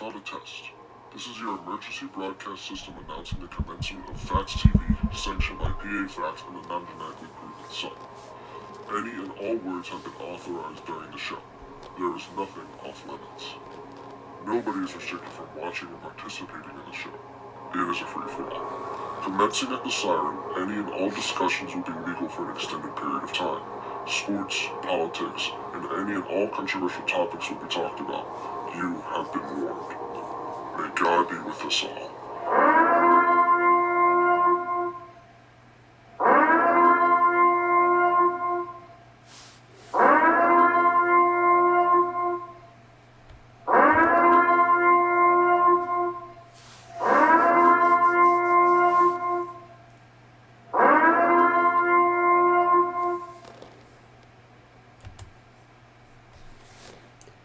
without a test. This is your emergency broadcast system announcing the commencement of Phatts TV, sanctioned by PA Phatts and the non-genetically proven son. Any and all words have been authorized during the show. There is nothing off limits. Nobody is restricted from watching or participating in the show. It is a free-for-all. Commencing at the siren, any and all discussions will be legal for an extended period of time. Sports, politics, and any and all controversial topics will be talked about. You have been warned. May God be with us all.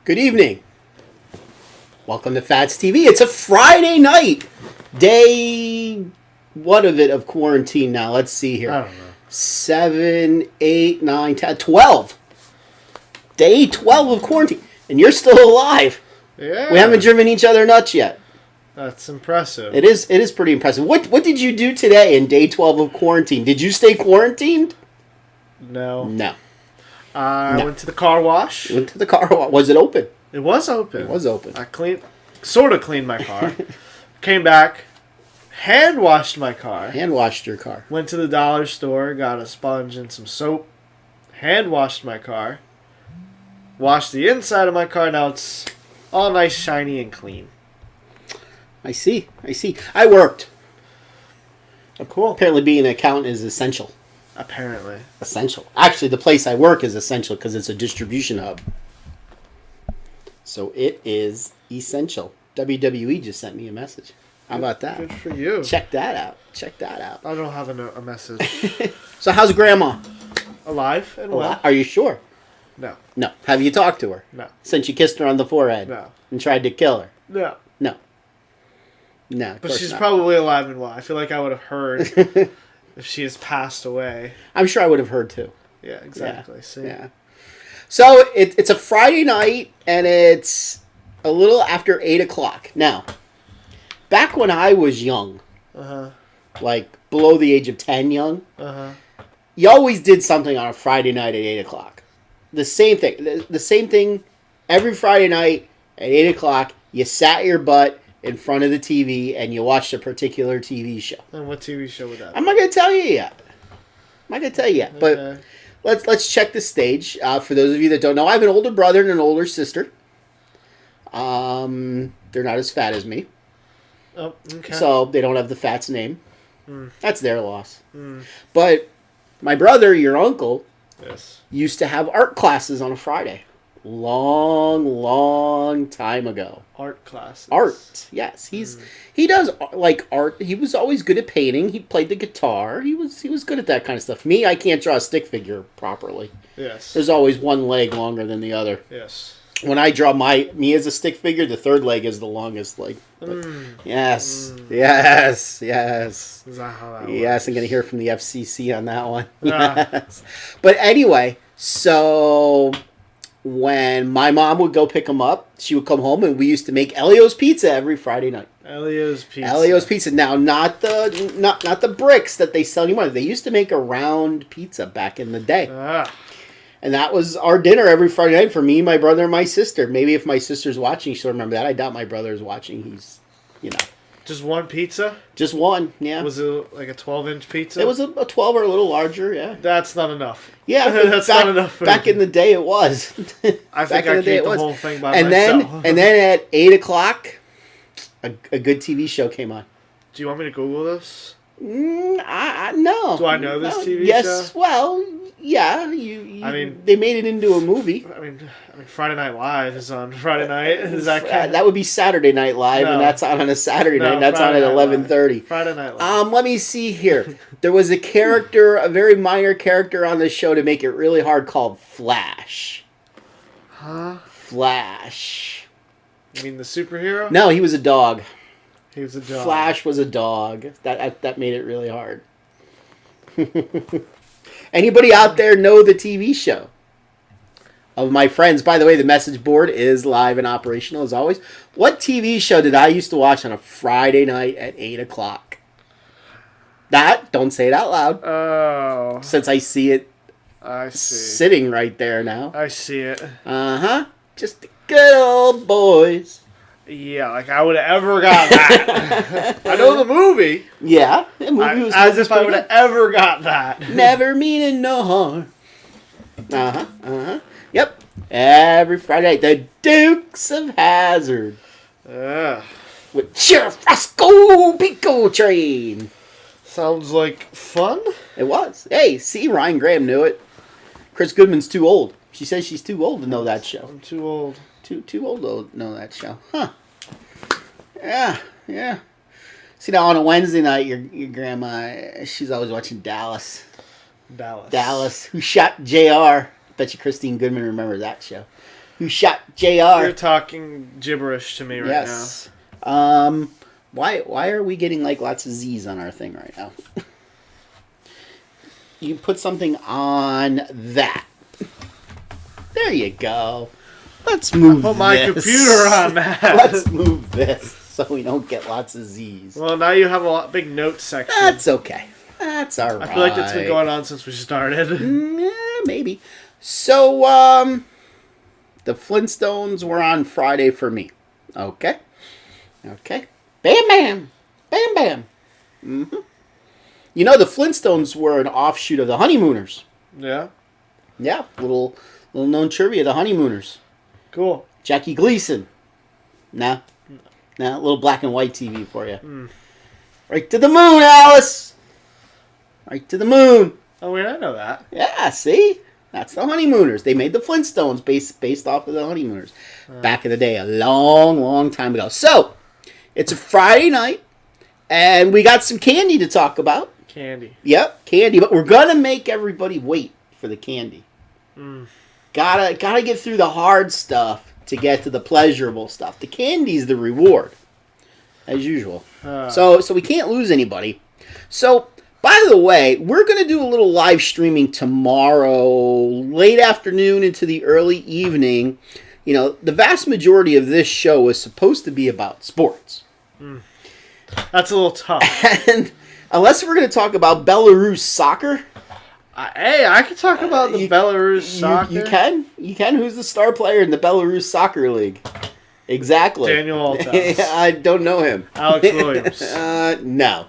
Good evening. Welcome to Phatts TV. It's a Friday night. Day, what of it of quarantine now? Let's see here. I don't know. 7, 8, 9, 10, 12. Day 12 of quarantine. And you're still alive. Yeah. We haven't driven each other nuts yet. That's impressive. It is pretty impressive. What did you do today in day 12 of quarantine? Did you stay quarantined? No. No. I went to the car wash. You went to the car wash. Was it open? It was open. It was open. I sort of cleaned my car. Came back, hand washed my car. Hand washed your car. Went to the dollar store, got a sponge and some soap. Hand washed my car. Washed the inside of my car. Now it's all nice, shiny, and clean. I see. I worked. Oh, cool. Apparently being an accountant is essential. Apparently. Essential. Actually, the place I work is essential because it's a distribution hub. So it is essential. WWE just sent me a message. How about that? Good for you. Check that out. I don't have a message. So how's Grandma? Alive and well. Are you sure? No. No. Have you talked to her? No. Since you kissed her on the forehead? No. And tried to kill her? No. No. No, of But course she's not. probably alive and well. I feel like I would have heard if she has passed away. I'm sure I would have heard too. Yeah, exactly. Yeah. See? Yeah. So it's a Friday night, and it's a little after 8 o'clock. Now, back when I was young, like below the age of 10 young, you always did something on a Friday night at 8 o'clock. The same thing. The same thing every Friday night at 8 o'clock. You sat your butt in front of the TV, and you watched a particular TV show. And what TV show would that be? I'm not going to tell you yet. But Okay. let's check the stage. For those of you that don't know, I have an older brother and an older sister. They're not as fat as me, Oh, okay. so they don't have the Phatts name. That's their loss. But my brother, your uncle, Yes. used to have art classes on a Friday. Long time ago. Art classes. Art, yes. He does like art. He was always good at painting. He played the guitar. He was good at that kind of stuff. Me, I can't draw a stick figure properly. Yes. There's always one leg longer than the other. Yes. When I draw me as a stick figure, the third leg is the longest leg. But yes. Is Yes, that how that I'm going to hear from the FCC on that one. Ah. Yes. But anyway, so when my mom would go pick him up, she would come home, and we used to make Elio's Pizza every Friday night. Elio's Pizza. Elio's Pizza. Now, not the bricks that they sell anymore. They used to make a round pizza back in the day. Ah. And that was our dinner every Friday night for me, my brother, and my sister. Maybe if my sister's watching, she'll remember that. I doubt my brother's watching. He's, Just one pizza? just one. Yeah. Was it like a 12-inch pizza? It was a 12 or a little larger, yeah. That's not enough. Yeah, That's not enough for back me. in the day, it was. I think I ate the whole thing by and myself. then at 8 o'clock, a good TV show came on. Do you want me to Google this? No. Do I know this TV yes, show? well, yeah. I mean, they made it into a movie. I mean, Friday Night Live is on Friday night. Does that count? That would be Saturday Night Live, No. and that's on a Saturday night. No, And that's Friday on at Night Live. 11:30. Friday Night Live. Let me see here. There was a character, a very minor character on the show to make it really hard called Flash. Huh? Flash. You mean the superhero? No, he was a dog. He was a dog. Flash was a dog. That made it really hard. Anybody out there know the TV show? of my friends. By the way, the message board is live and operational as always. What TV show did I used to watch on a Friday night at 8 o'clock? Don't say it out loud. Oh. Since I see it sitting right there now. I see it. Uh-huh. Just the good old boys. Yeah, like I would have ever got that. I know the movie. Yeah. The movie was as if I would have ever got that. Never meaning no harm. Uh-huh. Uh-huh. Yep. Every Friday night, the Dukes of Hazzard. With Sheriff Roscoe Pico Train. Sounds like fun. It was. Hey, see, Ryan Graham knew it. Chris Goodman's too old. She says she's too old to know that show. I'm too old. Too old to know that show. Huh. Yeah. See, now on a Wednesday night, your grandma, she's always watching Dallas. Dallas. Who Shot JR? Bet you Christine Goodman remembers that show. Who Shot JR? You're talking gibberish to me right now. Why are we getting like lots of Z's on our thing right now? You put something on that. There you go. Let's move Put my computer on that. Let's move this so we don't get lots of Z's. Well, now you have a big notes section. That's okay. That's all right. I feel like that's been going on since we started. Yeah, maybe. So, the Flintstones were on Friday for me. Okay. Bam, bam. Bam, bam. Mm-hmm. You know, the Flintstones were an offshoot of the Honeymooners. Yeah? Yeah, little known trivia, the Honeymooners. Cool. Jackie Gleason. Nah, a little black and white TV for you. Right to the moon, Alice! Right to the moon. Oh, wait, I know that. Yeah, see? That's the Honeymooners. They made the Flintstones based off of the Honeymooners. Back in the day, a long, long time ago. So, it's a Friday night, and we got some candy to talk about. Candy. Yep, candy. But we're going to make everybody wait for the candy. Gotta get through the hard stuff to get to the pleasurable stuff. The candy's the reward, as usual. So we can't lose anybody. So, by the way, we're going to do a little live streaming tomorrow, late afternoon into the early evening. You know, the vast majority of this show is supposed to be about sports. That's a little tough. And unless we're going to talk about Belarus soccer. Hey, I can talk about the Belarus soccer. You can. Who's the star player in the Belarus soccer league? Exactly. Daniel Althouse. I don't know him. Alex Williams. No.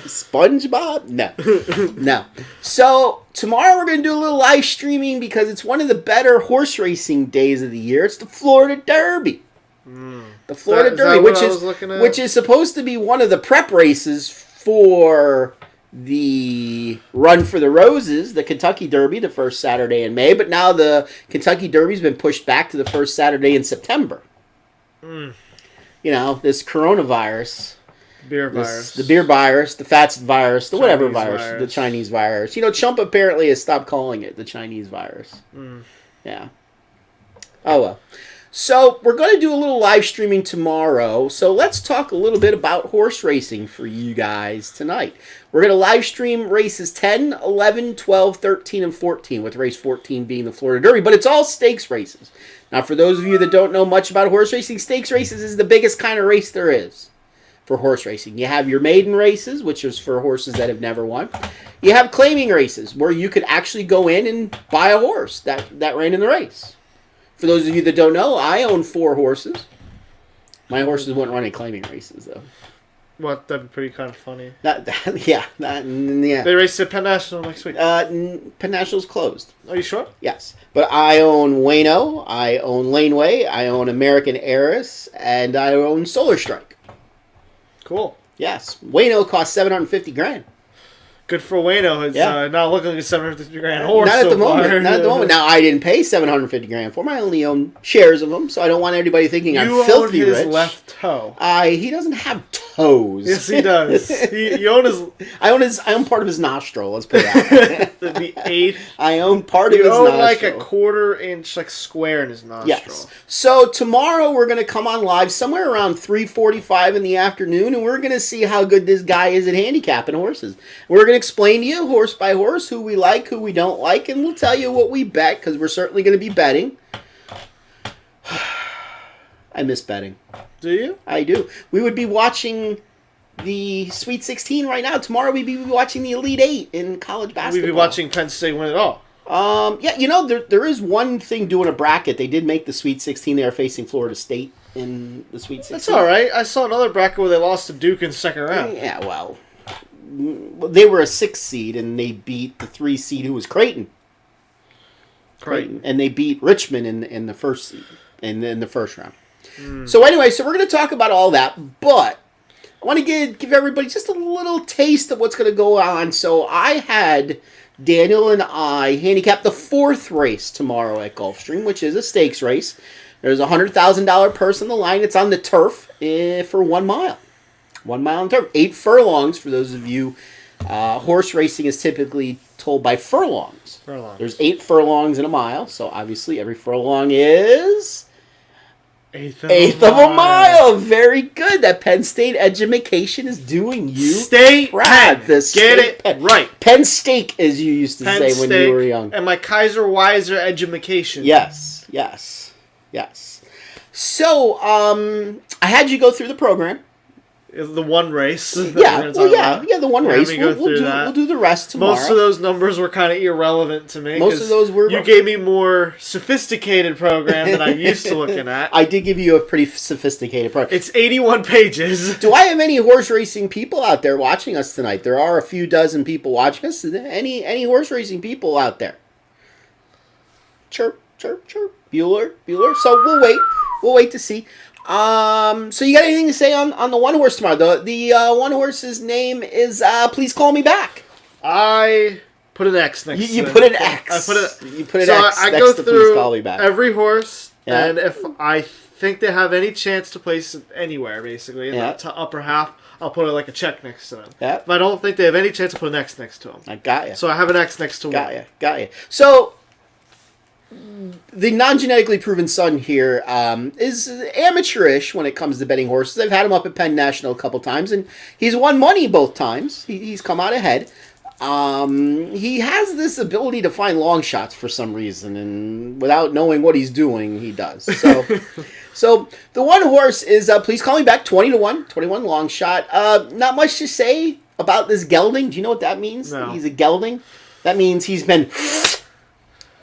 SpongeBob? No. So, tomorrow we're going to do a little live streaming because it's one of the better horse racing days of the year. It's the Florida Derby. The Florida Derby, which is supposed to be one of the prep races for the Run for the Roses, the Kentucky Derby, the first Saturday in May. But now the Kentucky Derby's been pushed back to the first Saturday in September. You know, this coronavirus. Beer virus. The beer virus, the Phatts virus, the whatever Chinese virus, the Chinese virus. You know, Trump apparently has stopped calling it the Chinese virus. Yeah. Oh, well. So, we're going to do a little live streaming tomorrow. So, let's talk a little bit about horse racing for you guys tonight. We're going to live stream races 10, 11, 12, 13, and 14, with race 14 being the Florida Derby. But it's all stakes races. Now, for those of you that don't know much about horse racing, stakes races is the biggest kind of race there is for horse racing. You have your maiden races, which is for horses that have never won. You have claiming races, where you could actually go in and buy a horse that ran in the race. For those of you that don't know, I own 4 horses. My horses wouldn't run any claiming races, though. What? That'd be pretty kind of funny. Yeah. They race at Penn National next week. Penn National's closed. Are you sure? Yes. But I own Wayno, I own Laneway, I own American Heiress, and I own Solar Strike. Cool. Yes. Wayno costs $750,000. Good for Wayno. It's not looking like a $750,000 horse. Not at the far. moment. Not at the moment. Now I didn't pay $750,000 for them. I only own shares of them, so I don't want anybody thinking I'm filthy you own his rich. left toe. He doesn't have toes. Yes, he does. You own his. I own part of his nostril. Let's put it that way. The eighth. I own part of his nostril. You own like a quarter-inch square in his nostril. Yes. So tomorrow we're going to come on live somewhere around 3:45 in the afternoon, and we're going to see how good this guy is at handicapping horses. We're going to explain to you horse by horse who we like, who we don't like, and we'll tell you what we bet because we're certainly going to be betting. I miss betting. Do you? I do. We would be watching the Sweet 16 right now. Tomorrow we'd be watching the Elite Eight in college basketball. We'd be watching Penn State win it all. Yeah, you know, there is one thing doing a bracket. They did make the Sweet 16. They are facing Florida State in the Sweet 16. That's all right. I saw another bracket where they lost to Duke in the second round. Yeah, well, they were a 6 seed, and they beat the 3 seed who was Creighton. And they beat Richmond in the first seed, in the first round. So anyway, so we're going to talk about all that, but I want to give everybody just a little taste of what's going to go on. So I had Daniel and I handicap the 4th race tomorrow at Gulfstream, which is a stakes race. There's a $100,000 purse on the line. It's on the turf for 1 mile. 1 mile on turf. 8 furlongs for those of you. Horse racing is typically told by furlongs. There's 8 furlongs in a mile, so obviously every furlong is... Eighth of a mile. Very good. That Penn State education is doing you State proud. Get it right. Penn Steak, as you used to say when you were young. And my Kaiser Weiser education. Yes. So, I had you go through the program. The one race. The one race. We'll do the rest tomorrow. Most of those numbers were kind of irrelevant to me. Most of those were. You gave me more sophisticated program than I'm used to looking at. I did give you a pretty sophisticated program. It's 81 pages. Do I have any horse racing people out there watching us tonight? There are a few dozen people watching us. Any horse racing people out there? Chirp, chirp, chirp. Bueller. So we'll wait to see. So you got anything to say on the one horse tomorrow? The one horse's name is Please Call Me Back. I put an X next. You put an X. You put an X I next go to through Please Call Me Back. Every horse, and if I think they have any chance to place it anywhere, basically in the upper half, I'll put like a check next to them. Yeah. If I don't think they have any chance, I'll put an X next to them. I got you. So I have an X next to one. Got you. So the non-genetically proven son here is amateurish when it comes to betting horses. I've had him up at Penn National a couple times, and he's won money both times. He's come out ahead. He has this ability to find long shots for some reason, and without knowing what he's doing, he does. So, so the one horse is Please Call Me Back, 20-1, 21 long shot. Not much to say about this gelding. Do you know what that means? No. He's a gelding. That means he's been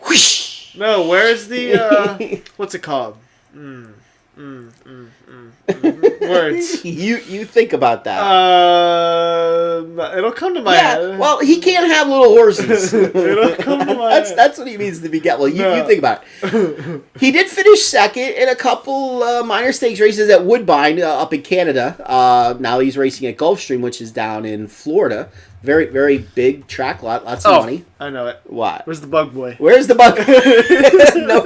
whoosh. No, where's the what's it called? Words. You think about that. It'll come to my head. Well, he can't have little horses. It'll come to my head. That's what he means to be get. Well, you think about it. He did finish second in a couple minor stakes races at Woodbine up in Canada. Now he's racing at Gulfstream, which is down in Florida. Very, very big track lot. Lots of money. I know it. What? Where's the bug boy? Where's the bug?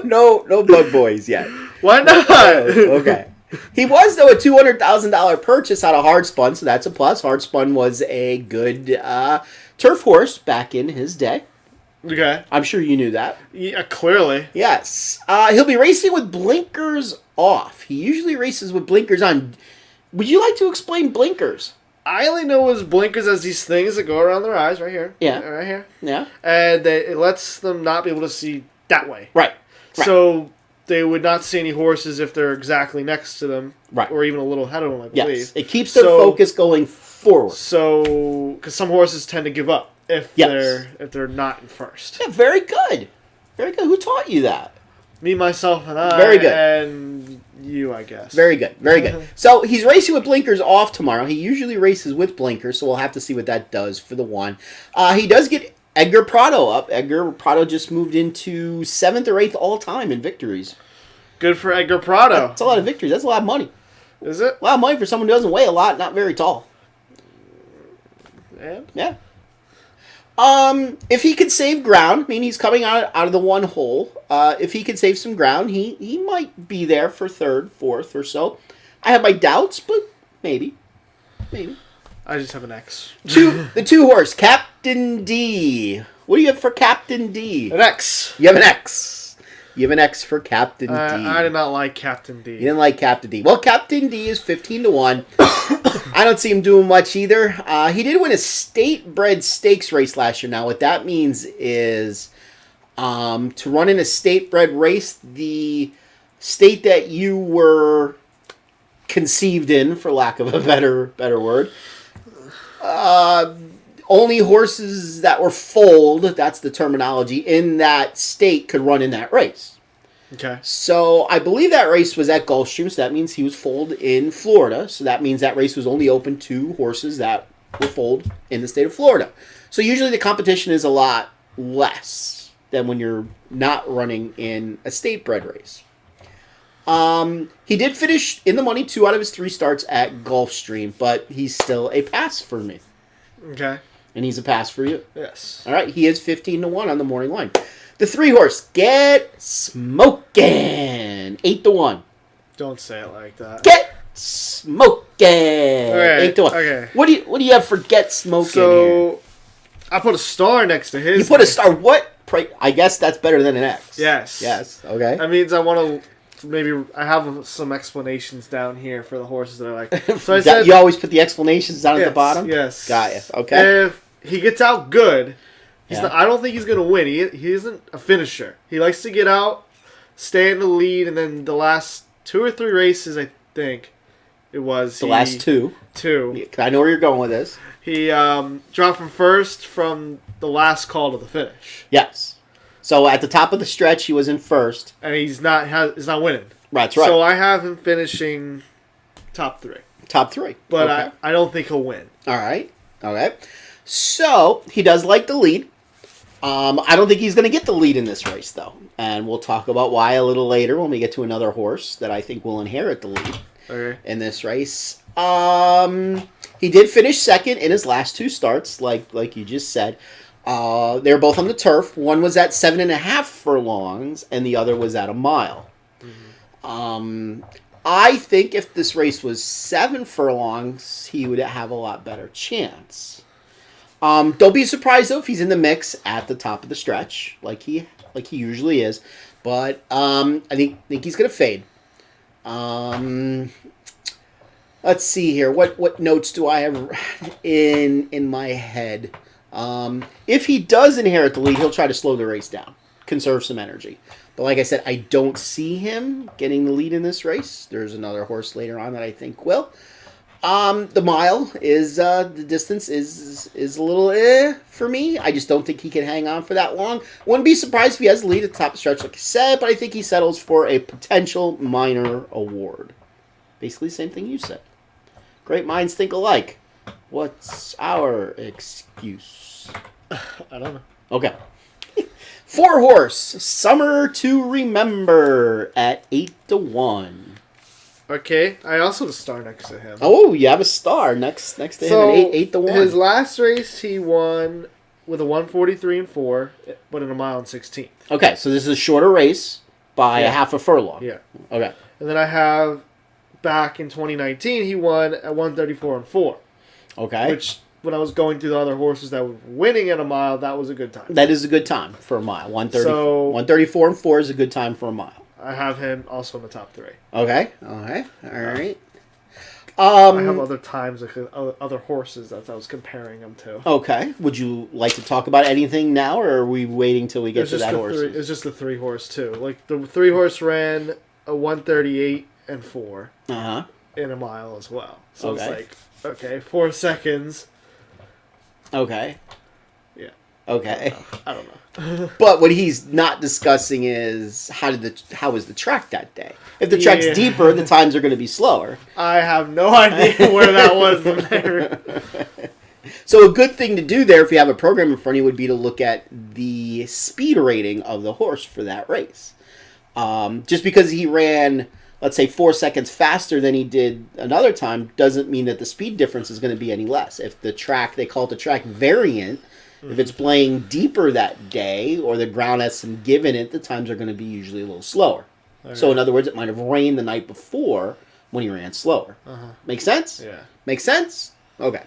no bug boys yet. Why not? Okay. He was, though, a $200,000 purchase out of Hardspun, so that's a plus. Hardspun was a good turf horse back in his day. Okay. I'm sure you knew that. Yeah, clearly. Yes. He'll be racing with blinkers off. He usually races with blinkers on. Would you like to explain blinkers? I only know his blinkers as these things that go around their eyes right here. Yeah. Right here. Yeah. And it lets them not be able to see that way. Right. So they would not see any horses if they're exactly next to them. Right. Or even a little ahead of them, I believe. Yes. It keeps their focus going forward. So, because some horses tend to give up if they're not in first. Yeah, very good. Very good. Who taught you that? Me, myself, and I. Very good. And you, I guess. Very good. Very good. So he's racing with blinkers off tomorrow. He usually races with blinkers, so we'll have to see what that does for the one. He does get Edgar Prado up. Edgar Prado just moved into 7th or 8th all time in victories. Good for Edgar Prado. That's a lot of victories. That's a lot of money. Is it? A lot of money for someone who doesn't weigh a lot, not very tall. Yeah. If he could save ground, I mean, he's coming out of the one hole. If he could save some ground, he might be there for 3rd, 4th or so. I have my doubts, but maybe. I just have an X. The 2 horse, Captain D. What do you have for Captain D? An X. You have an X. You have an X for Captain D. I did not like Captain D. You didn't like Captain D. Well, Captain D is 15-1. I don't see him doing much either. He did win a state-bred stakes race last year. Now, what that means is to run in a state-bred race, the state that you were conceived in, for lack of a better word, only horses that were foaled, that's the terminology, in that state could run in that race. Okay. So I believe that race was at Gulfstream, so that means he was foaled in Florida. So that means that race was only open to horses that were foaled in the state of Florida. So usually the competition is a lot less than when you're not running in a state-bred race. He did finish in the money 2 out of his 3 starts at Gulfstream, but he's still a pass for me. Okay. And he's a pass for you. Yes. All right, he is 15-1 on the morning line. The 3 horse, Get Smokin', 8-1. Don't say it like that. Get Smokin', Right, 8-1. okay. What do you have for Get Smokin' here? So, I put a star next to his. You put a star. What? I guess that's better than an X. Yes. Yes. Okay. That means I want to. Maybe I have some explanations down here for the horses that I like. So I said, you always put the explanations down at the yes, bottom? Yes. Got you. Okay. If he gets out good, Yeah. I don't think he's going to win. He isn't a finisher. He likes to get out, stay in the lead, and then the last 2 or 3 races, I think it was. The last 2. 2. I know where you're going with this. He dropped from first from the last call to the finish. Yes. So at the top of the stretch, he was in first. And he's not winning. That's right. So I have him finishing top 3. Top 3. But okay. I don't think he'll win. All right. Okay. So he does like the lead. I don't think he's going to get the lead in this race, though. And we'll talk about why a little later when we get to another horse that I think will inherit the lead in this race. He did finish second in his last 2 starts, like you just said. They were both on the turf. One was at 7.5 furlongs, and the other was at a mile. Mm-hmm. I think if this race was 7 furlongs, he would have a lot better chance. Don't be surprised though if he's in the mix at the top of the stretch, like he usually is. But I think he's gonna fade. Let's see here. What notes do I have in my head? If he does inherit the lead, he'll try to slow the race down, conserve some energy. But like I said, I don't see him getting the lead in this race. There's another horse later on that I think will. The mile is the distance is a little for me. I just don't think he can hang on for that long. Wouldn't be surprised if he has the lead at the top of the stretch, like I said, but I think he settles for a potential minor award. Basically, the same thing you said. Great minds think alike. What's our excuse? I don't know. Okay. 4 horse, Summer to Remember at 8-1. Okay, I also have a star next to him. Oh, you have a star next to him at 8-1. His last race he won with a 143 and 4, but in a mile and 16. Okay, so this is a shorter race by a half a furlong. Yeah. Okay. And then I have back in 2019 he won at 134 and 4. Okay. Which when I was going through the other horses that were winning at a mile, that was a good time. That is a good time for a mile. 134 and 4 is a good time for a mile. I have him also in the top 3. Okay. All right. I have other times, like other horses that I was comparing them to. Okay. Would you like to talk about anything now, or are we waiting till we get to that horse? It's just the 3 horse too. Like the 3 horse ran a 138 and 4 in a mile as well. So it's like, okay, 4 seconds. Okay. Yeah. Okay. I don't know. But what he's not discussing is how was the track that day? If the track's deeper, the times are going to be slower. I have no idea where that was in there. So a good thing to do there, if you have a program in front of you, would be to look at the speed rating of the horse for that race. Just because he ran, let's say, 4 seconds faster than he did another time, doesn't mean that the speed difference is going to be any less. If the track, they call it the track variant, if it's playing deeper that day, or the ground has some give in it, the times are going to be usually a little slower. Okay. So in other words, it might have rained the night before when he ran slower. Make sense? Yeah. Make sense? Okay.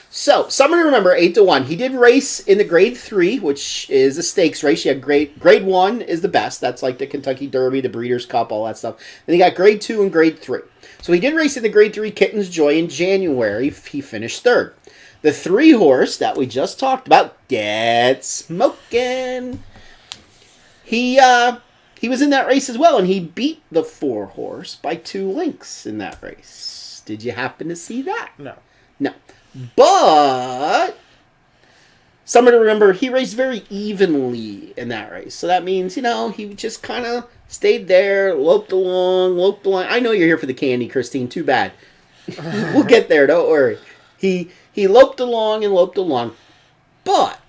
So, someone to remember, 8-1. He did race in the Grade 3, which is a stakes race. You have Grade 1 is the best. That's like the Kentucky Derby, the Breeders' Cup, all that stuff. Then you got Grade 2 and Grade 3. So he did race in the Grade 3 Kitten's Joy in January. He finished third. The 3-horse that we just talked about, Get Smokin'. He was in that race as well, and he beat the 4-horse by 2 lengths in that race. Did you happen to see that? No. No. But someone to remember, he raced very evenly in that race. So that means, he just kind of stayed there, loped along. I know you're here for the candy, Christine. Too bad. We'll get there. Don't worry. He loped along. But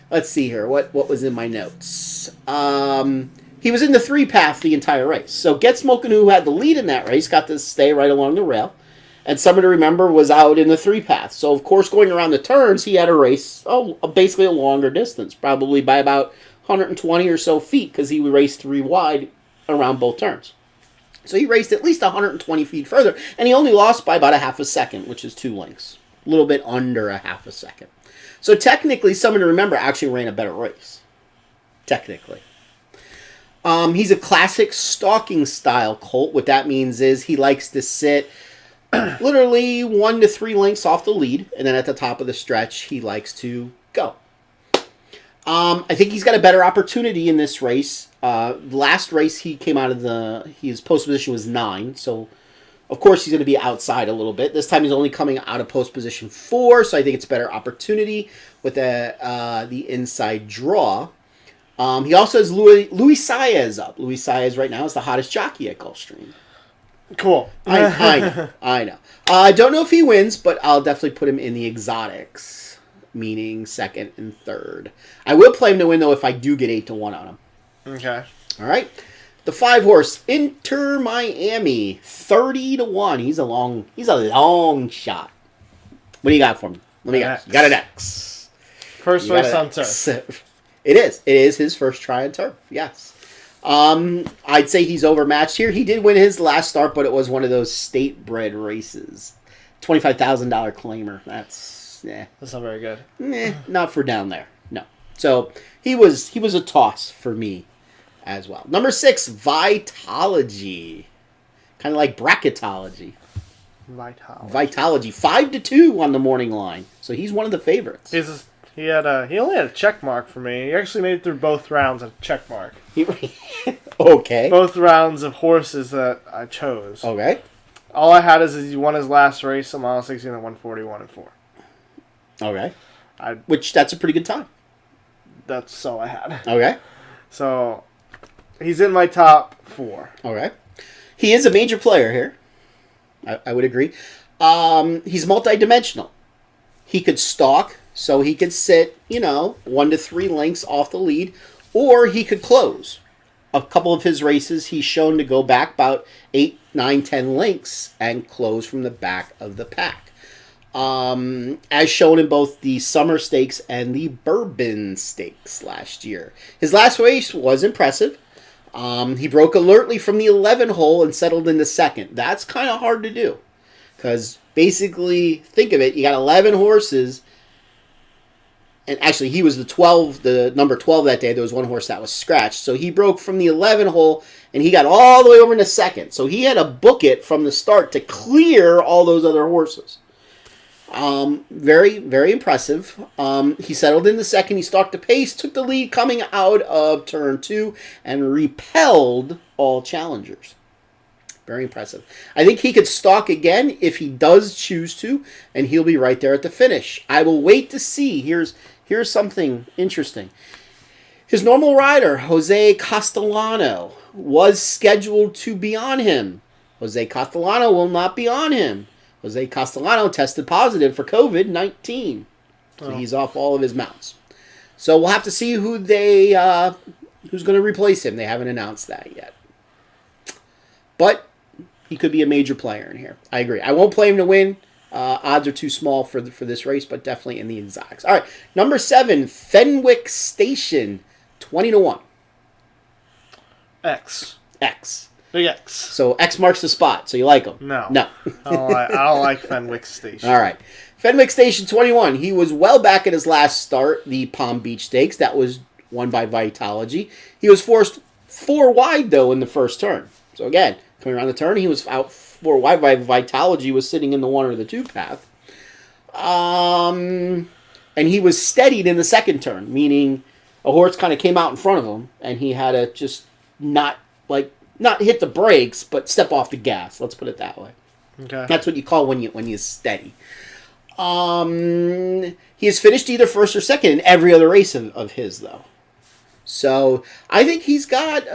let's see here. What was in my notes? He was in the 3-path the entire race. So Get Smokin', who had the lead in that race, got to stay right along the rail. And someone to remember was out in the 3-path. So, of course, going around the turns, he had a race, basically a longer distance, probably by about 120 or so feet, because he raced 3 wide around both turns. So he raced at least 120 feet further, and he only lost by about a half a second, which is 2 lengths. A little bit under a half a second. So technically, someone to remember actually ran a better race. Technically. He's a classic stalking style colt. What that means is he likes to sit literally 1 to 3 lengths off the lead, and then at the top of the stretch, he likes to go. I think he's got a better opportunity in this race. Last race, he came out of his post position was 9, so of course he's going to be outside a little bit. This time he's only coming out of post position 4, so I think it's a better opportunity with the inside draw. He also has Luis Saez up. Luis Saez right now is the hottest jockey at Gulfstream. Cool. I know. I don't know if he wins, but I'll definitely put him in the exotics, meaning 2nd and 3rd. I will play him to win, though, if I do get 8-1 on him. Okay. All right. The 5-horse, Inter Miami, 30-1. He's a long shot. What do you got for me? Let me guess. You got an X. First race on turf. It is. It is his first try on turf. Yes. I'd say he's overmatched here. He did win his last start, but it was one of those state-bred races. $25,000 claimer. That's not very good. Not for down there. No. So he was a toss for me as well. Number 6, Vitology. Kind of like bracketology. Vitology. 5-2 on the morning line. So he's one of the favorites. He only had a check mark for me. He actually made it through both rounds at a check mark. Okay. Both rounds of horses that I chose. Okay. All I had is he won his last race a mile 16 at 141.4. Okay. Which that's a pretty good time. That's all I had. Okay. So he's in my top 4. Okay. He is a major player here. I would agree. He's multidimensional. He could stalk, so he could sit, 1 to 3 lengths off the lead, or he could close. A couple of his races, he's shown to go back about 8, 9, 10 lengths and close from the back of the pack. As shown in both the Summer Stakes and the Bourbon Stakes last year. His last race was impressive. He broke alertly from the 11 hole and settled in the 2nd. That's kind of hard to do. Because basically, think of it, you got 11 horses. And actually, he was the number 12 that day. There was one horse that was scratched. So he broke from the 11 hole, and he got all the way over in the 2nd. So he had to book it from the start to clear all those other horses. Very, very impressive. He settled in the 2nd. He stalked the pace, took the lead coming out of turn 2, and repelled all challengers. Very impressive. I think he could stalk again if he does choose to, and he'll be right there at the finish. I will wait to see. Here's something interesting. His normal rider, Jose Castellano, was scheduled to be on him. Jose Castellano will not be on him. Jose Castellano tested positive for COVID-19. So he's off all of his mounts. So we'll have to see who's going to replace him. They haven't announced that yet. But he could be a major player in here. I agree. I won't play him to win. Odds are too small for this race, but definitely in the exotics. All right, number 7, Fenwick Station, 20-1. X. Big X. So X marks the spot. So you like him? No. No. I don't like Fenwick Station. All right. Fenwick Station 21. He was well back at his last start, the Palm Beach Stakes. That was won by Vitology. He was forced 4 wide, though, in the first turn. So again, coming around the turn, he was out 4 wide by Vitology, was sitting in the 1 or the 2 path. And he was steadied in the second turn, meaning a horse kind of came out in front of him, and he had to just not hit the brakes, but step off the gas. Let's put it that way. Okay. That's what you call when you steady. He has finished either first or second in every other race of his, though. So I think he's got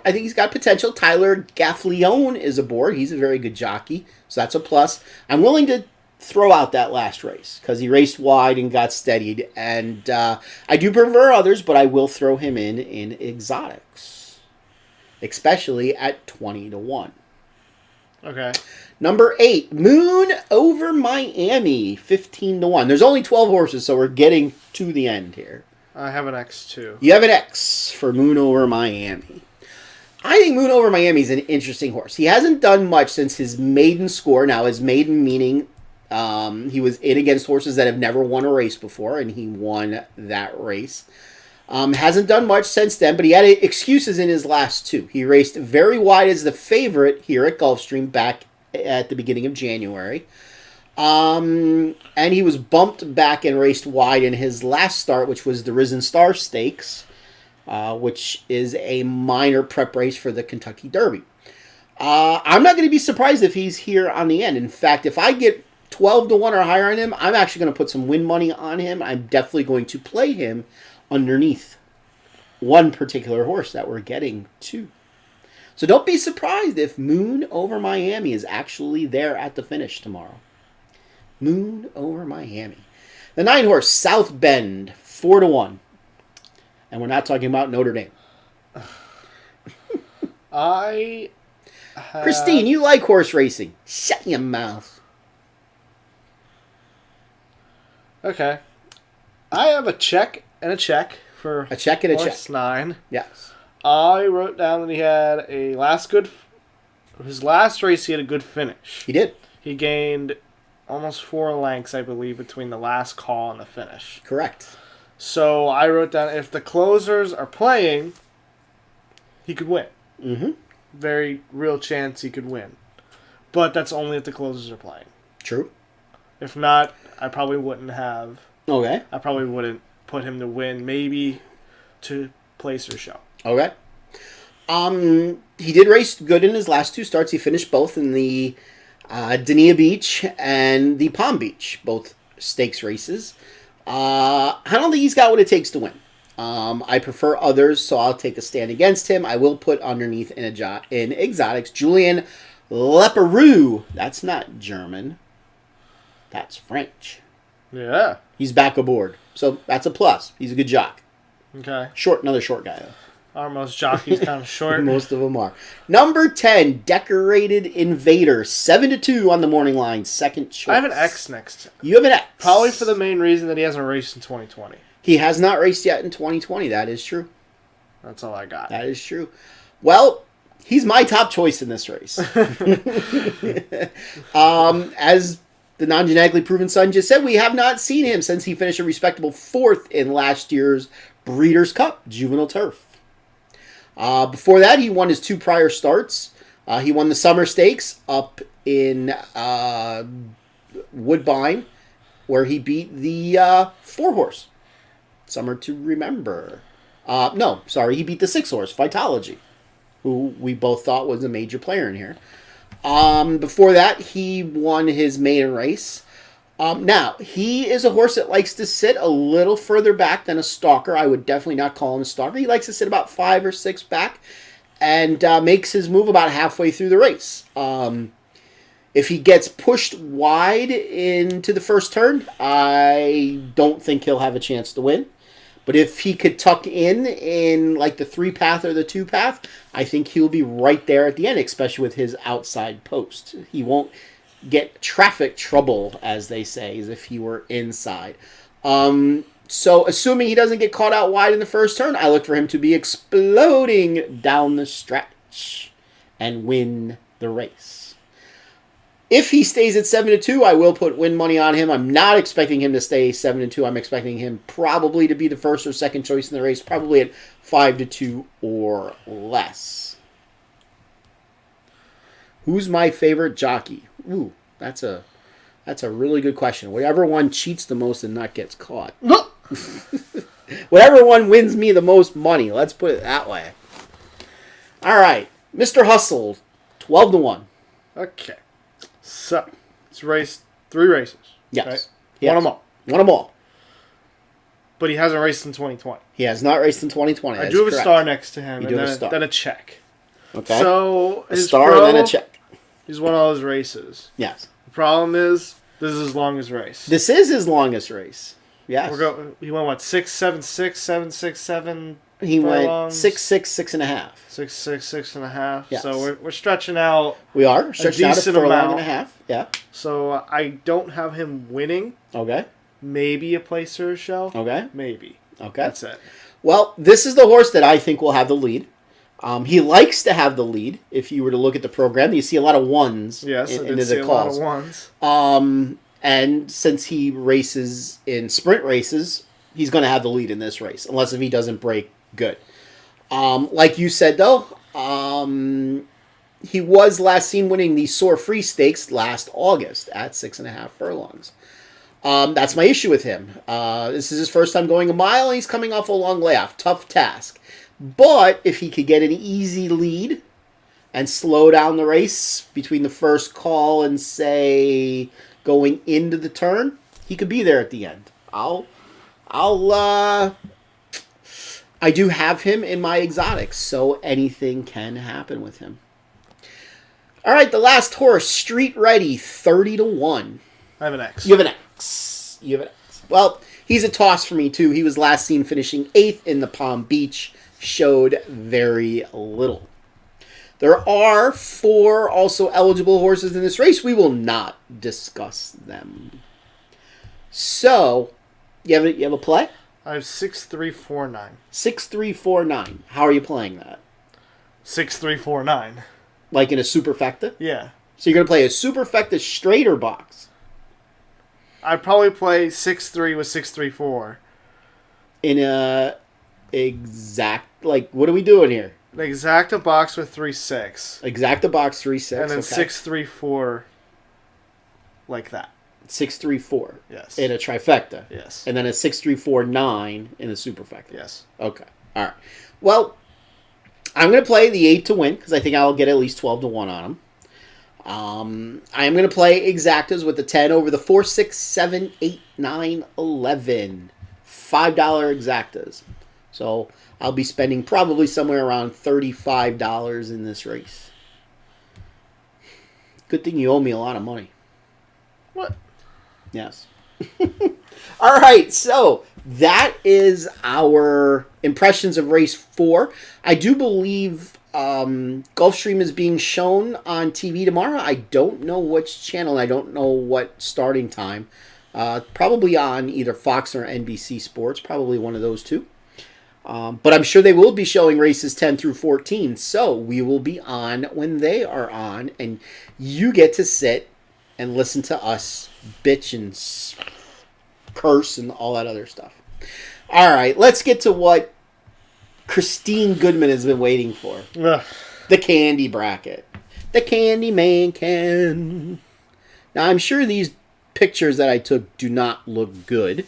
potential. Tyler Gaffleone is aboard. He's a very good jockey, so that's a plus. I'm willing to throw out that last race because he raced wide and got steadied, and I do prefer others, but I will throw him in exotics, especially at 20-1. Okay. Number 8, Moon Over Miami, 15-1. There's only 12 horses, so we're getting to the end here. I have an X too. You have an X for Moon Over Miami. I think Moon Over Miami is an interesting horse. He hasn't done much since his maiden score. Now, his maiden meaning he was in against horses that have never won a race before, and he won that race. Hasn't done much since then, but he had excuses in his last 2. He raced very wide as the favorite here at Gulfstream back at the beginning of January. And he was bumped back and raced wide in his last start, which was the Risen Star Stakes, which is a minor prep race for the Kentucky Derby. I'm not going to be surprised if he's here on the end. In fact, if I get 12-1 or higher on him, I'm actually going to put some win money on him. I'm definitely going to play him underneath one particular horse that we're getting to. So don't be surprised if Moon Over Miami is actually there at the finish tomorrow. Moon Over Miami. The 9 horse, South Bend, 4-1. And we're not talking about Notre Dame. Christine, you like horse racing. Shut your mouth. Okay. I have a check and a check for A check and a horse check. 9. Yes. I wrote down that he had his last race he had a good finish. He did. He gained almost 4 lengths, I believe, between the last call and the finish. Correct. So I wrote down if the closers are playing, he could win. Mm-hmm. Very real chance he could win. But that's only if the closers are playing. True. If not, I probably wouldn't have. Okay. I probably wouldn't put him to win, maybe to place or show. Okay. He did race good in his last 2 starts. He finished both in the Dania Beach and the Palm Beach, both stakes races. I don't think he's got what it takes to win. I prefer others, so I'll take a stand against him. I will put underneath in exotics Julian Leparoux. That's not German. That's French. Yeah. He's back aboard, so that's a plus. He's a good jock. Okay. Another short guy though. Our most jockey's kind of short. Most of them are. Number 10, Decorated Invader, 7-2 on the morning line, second choice. I have an X next to him. You have an X. Probably for the main reason that he hasn't raced in 2020. He has not raced yet in 2020. That is true. That's all I got. That is true. Well, he's my top choice in this race. As the non-genetically proven son just said, we have not seen him since he finished a respectable 4th in last year's Breeders' Cup Juvenile Turf. Before that, he won his 2 prior starts. He won the Summer Stakes up in Woodbine, where he beat the 4-horse. Summer to Remember. He beat the 6-horse, Vitology, who we both thought was a major player in here. Before that, he won his maiden race. Now, he is a horse that likes to sit a little further back than a stalker. I would definitely not call him a stalker. He likes to sit about 5 or 6 back and makes his move about halfway through the race. If he gets pushed wide into the first turn, I don't think he'll have a chance to win. But if he could tuck in like the 3 path or the 2 path, I think he'll be right there at the end, especially with his outside post. He won't get traffic trouble, as they say, as if he were inside. So assuming he doesn't get caught out wide in the first turn, I look for him to be exploding down the stretch. and win the race. If he stays at 7-2, I will put win money on him. I'm not expecting him to stay 7-2. I'm expecting him probably to be the first or second choice in the race, probably at 5-2 or less. Who's my favorite jockey? Ooh, that's a really good question. Whatever one cheats the most and not gets caught. Whatever one wins me the most money. Let's put it that way. All right, Mr. Hustle, 12-1. Okay. So, it's raced 3 races. Yes. Right? Yes. Won them all. But he hasn't raced in 2020. He has not raced in 2020. I do have a star next to him. You and do have then a star. Then a check. Okay. So, a his star pro, and then a check. He's won all his races. Yes. The problem is, this is his longest race. This is his longest race. Yes. He went, what, 6-7-6, 7-6-7? He went furlongs? 6-6, 6.5. 6-6, 6.5. Yes. So we're stretching out. We are stretching out a decent furlong amount. and a half. Yeah. So I don't have him winning. Okay. Maybe a place or a show. Okay. Maybe. Okay. That's it. Well, this is the horse that I think will have the lead. He likes to have the lead. If you were to look at the program, you see a lot of ones. Yes, I into did see the a lot calls. of ones. And since he races in sprint races, he's going to have the lead in this race, unless if he doesn't break good. Like you said, though, he was last seen winning the Soar Free Stakes last August at 6.5 furlongs. That's my issue with him. This is his first time going a mile, and he's coming off a long layoff. Tough task. But if he could get an easy lead and slow down the race between the first call and, say, going into the turn, he could be there at the end. I do have him in my exotics, so anything can happen with him. All right, the last horse, Street Ready, 30-1. I have an X. You have an X. Well, he's a toss for me, too. He was last seen finishing 8th in the Palm Beach. Showed very little. There are 4 also eligible horses in this race. We will not discuss them. So, you have a play? I have 6-3-4-9. 6-3-4-9. How are you playing that? 6-3-4-9. Like in a superfecta? Yeah. So you're going to play a superfecta straight or box? I'd probably play 6-3 with 6-3-4. In a exact, like, what are we doing here? An exacta box with 3-6. Exacta box 3-6. And then okay. 6-3-4 like that. 6-3-4. Yes. In a trifecta. Yes. And then a 6-3-4-9 in the superfecta. Yes. Okay. All right. Well, I'm going to play the 8 to win because I think I'll get at least 12-1 on him. I am going to play exactas with the 10 over the 4, 6, 7, 8, 9, 11. $5 exactas. So I'll be spending probably somewhere around $35 in this race. Good thing you owe me a lot of money. What? Yes. All right, so that is our impressions of race 4. I do believe Gulfstream is being shown on TV tomorrow. I don't know which channel. I don't know what starting time. Probably on either Fox or NBC Sports. Probably one of those two. But I'm sure they will be showing races 10 through 14. So we will be on when they are on. And you get to sit and listen to us bitch and curse and all that other stuff. All right, let's get to what Christine Goodman has been waiting for. Ugh. The candy bracket. The Candy Man can. Now, I'm sure these pictures that I took do not look good.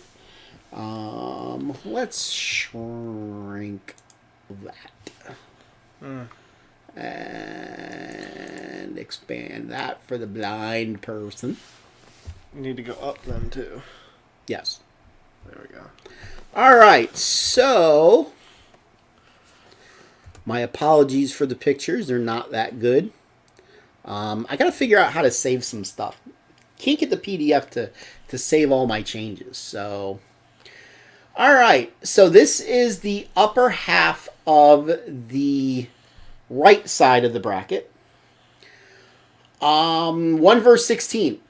Let's shrink that. And expand that for the blind person. You need to go up them too. Yes. There we go. All right, so my apologies for the pictures. They're not that good. I got to figure out how to save some stuff. Can't get the PDF to save all my changes. So, all right. So this is the upper half of the right side of the bracket. 1 verse 16.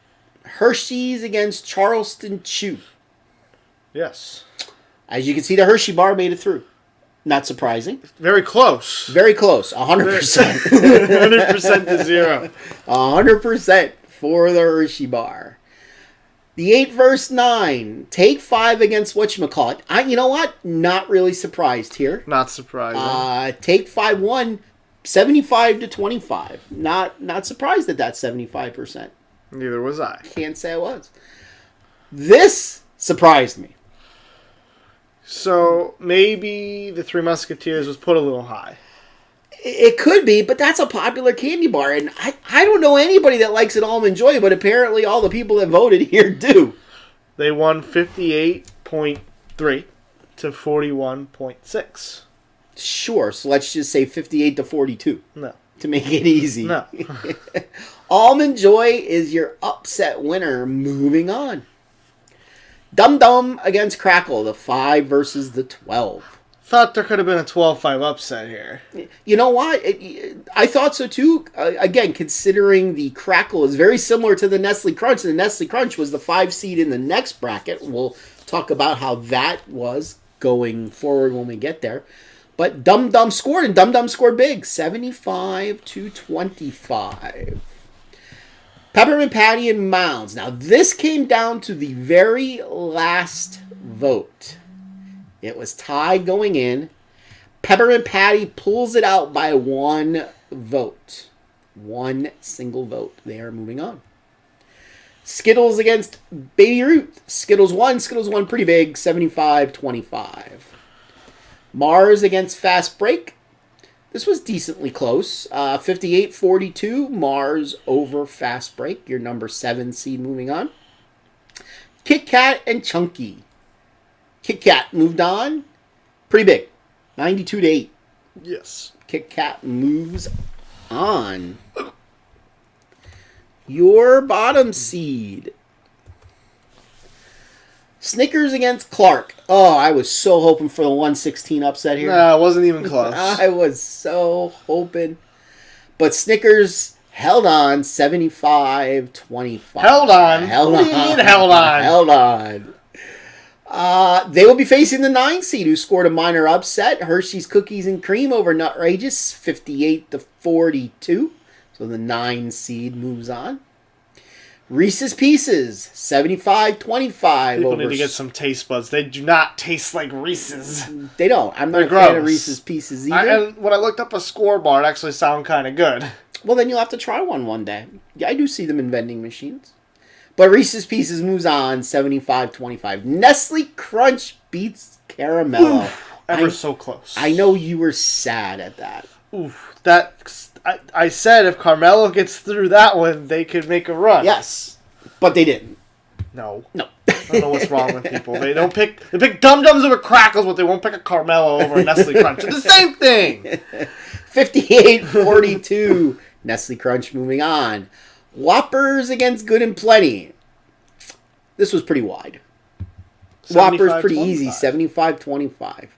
Hershey's against Charleston Chew. Yes. As you can see, the Hershey bar made it through. Not surprising. Very close. Very close. 100%. 100% to 0. 100% for the Hershey bar. The 8 versus 9. Take 5 against whatchamacallit. You know what? Not really surprised here. Not surprising. Take 5 won 75 to 25. Not surprised at that 75%. Neither was I. Can't say I was. This surprised me. So maybe the Three Musketeers was put a little high. It could be, but that's a popular candy bar, and I don't know anybody that likes an Almond Joy, but apparently all the people that voted here do. They won 58.3 to 41.6. Sure, so let's just say 58 to 42. No. To make it easy. No. Almond Joy is your upset winner. Moving on. Dum Dum against Crackle, the 5 versus the 12. Thought there could have been a 12-5 upset here. You know what? I thought so too. Again, considering the Crackle is very similar to the Nestle Crunch. The Nestle Crunch was the 5 seed in the next bracket. We'll talk about how that was going forward when we get there. But Dum Dum scored, and Dum Dum scored big. 75 to 25. Peppermint Patty and Mounds. Now, this came down to the very last vote. It was tied going in. Peppermint Patty pulls it out by 1 vote. 1 single vote. They are moving on. Skittles against Baby Ruth. Skittles won pretty big. 75-25. Mars against Fast Break. This was decently close. 58-42. Mars over Fast Break. Your number 7 seed moving on. Kit Kat and Chunky. Kit Kat moved on. Pretty big. 92-8. Yes. Kit Kat moves on. Your bottom seed. Snickers against Clark. Oh, I was so hoping for the 116 upset here. No, it wasn't even close. I was so hoping. But Snickers held on 75-25. Held on? What do you mean held on? Held on. They will be facing the 9 seed who scored a minor upset. Hershey's Cookies and Cream over Nutrageous, 58-42. So the 9 seed moves on. Reese's Pieces, 75-25. People over need to get some taste buds. They do not taste like Reese's. They don't. I'm not a They're fan of gross. Reese's Pieces either. And when I looked up a scoreboard, it actually sounded kind of good. Well, then you'll have to try one day. Yeah, I do see them in vending machines. But Reese's Pieces moves on, 75-25. Nestle Crunch beats Caramello. Oof, ever so close. I know you were sad at that. Oof, I said if Carmelo gets through that one, they could make a run. Yes, but they didn't. No. No. I don't know what's wrong with people. They pick Dum Dums over Crackles, but they won't pick a Carmelo over a Nestle Crunch. It's the same thing. 58-42. Nestle Crunch moving on. Whoppers against Good and Plenty. This was pretty wide. Whoppers pretty easy, 75-25.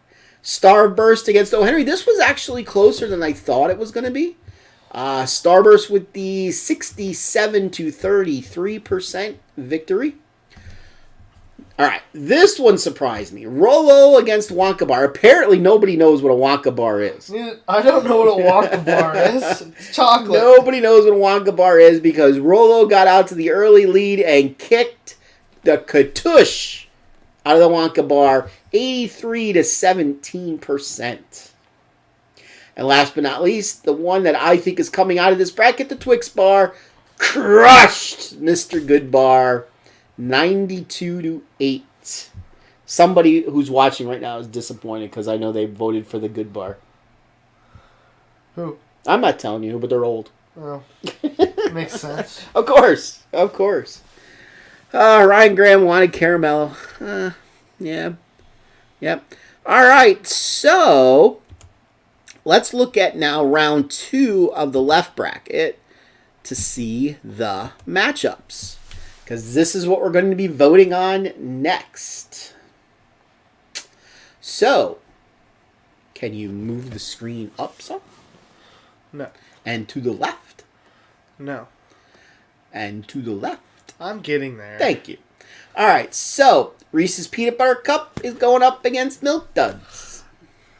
Starburst against O. Henry. This was actually closer than I thought it was going to be. Starburst with the 67-33% victory. All right, this one surprised me. Rolo against Wonka Bar. Apparently, nobody knows what a Wonka Bar is. I don't know what a Wonka Bar is. It's chocolate. Nobody knows what a Wonka Bar is because Rolo got out to the early lead and kicked the Katush out of the Wonka Bar, 83-17%. And last but not least, the one that I think is coming out of this bracket, the Twix Bar, crushed Mr. Good Bar, 92-8. Somebody who's watching right now is disappointed because I know they voted for the Good Bar. Who? I'm not telling you, but they're old. Oh, makes sense. Of course. Ryan Graham wanted Caramello. Yeah. Yep. All right, so let's look at now round 2 of the left bracket to see the matchups. Because this is what we're going to be voting on next. So, can you move the screen up some? No. And to the left? No. And to the left? I'm getting there. Thank you. All right, so Reese's Peanut Butter Cup is going up against Milk Duds.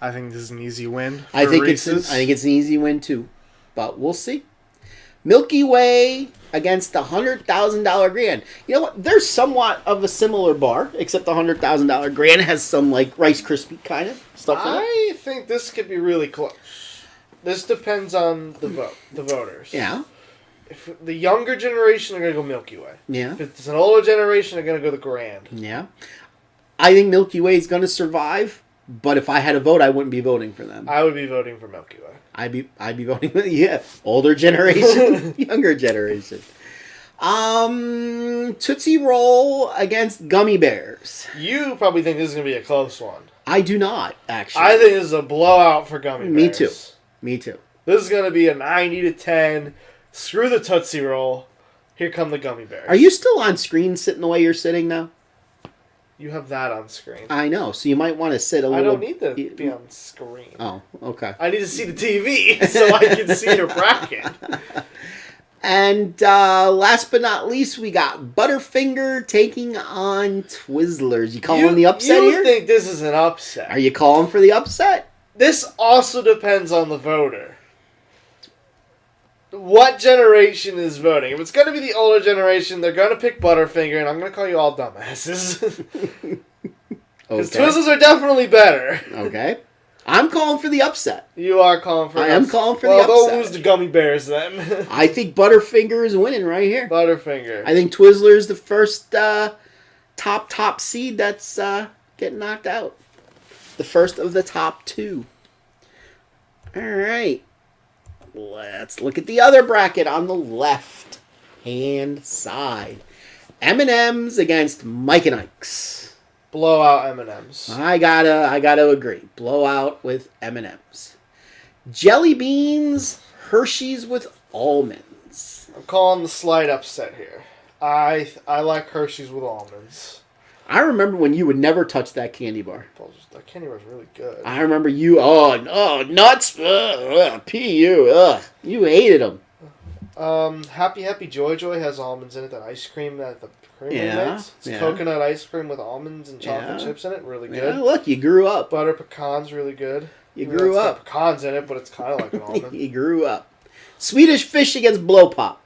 I think this is an easy win. I think it's an easy win too, but we'll see. Milky Way against the $100,000 Grand. You know what? There's somewhat of a similar bar, except the $100,000 Grand has some like Rice Krispie kind of stuff. I think this could be really close. This depends on the voters. Yeah. If the younger generation are going to go Milky Way. Yeah. If it's an older generation, they're going to go the Grand. Yeah. I think Milky Way is going to survive, but if I had a vote, I wouldn't be voting for them. I would be voting for Milky Way. I'd be voting for older generation, younger generation. Tootsie Roll against Gummy Bears. You probably think this is going to be a close one. I do not, actually. I think this is a blowout for Gummy Bears. Me too. This is going to be a 90-10. Screw the Tootsie Roll. Here come the Gummy Bears. Are you still on screen sitting the way you're sitting now? You have that on screen. I know, so you might want to sit a little... I don't need to be on screen. Oh, okay. I need to see the TV so I can see your bracket. And last but not least, we got Butterfinger taking on Twizzlers. You calling the upset here? You think this is an upset. Are you calling for the upset? This also depends on the voter. What generation is voting? If it's going to be the older generation, they're going to pick Butterfinger, and I'm going to call you all dumbasses. Because Twizzlers are definitely better. Okay. I'm calling for the upset. You are calling for the upset. I am calling for the upset. Well, they'll lose the Gummy Bears then. I think Butterfinger is winning right here. Butterfinger. I think Twizzler is the first top seed that's getting knocked out. The first of the top two. All right. Let's look at the other bracket on the left-hand side. M&M's against Mike and Ike's. Blowout M&M's. I gotta agree. Blowout with M&M's. Jelly Beans, Hershey's with almonds. I'm calling the slight upset here. I like Hershey's with almonds. I remember when you would never touch that candy bar. That candy bar is really good. I remember you. Nuts. P.U. You hated them. Happy Joy has almonds in it. That ice cream that the creamer makes. It's coconut ice cream with almonds and chocolate chips in it. Really good. Yeah, look, you grew up. Butter pecans, really good. You grew up. It's got pecans in it, but it's kind of like an almond. You grew up. Swedish Fish against Blow Pop.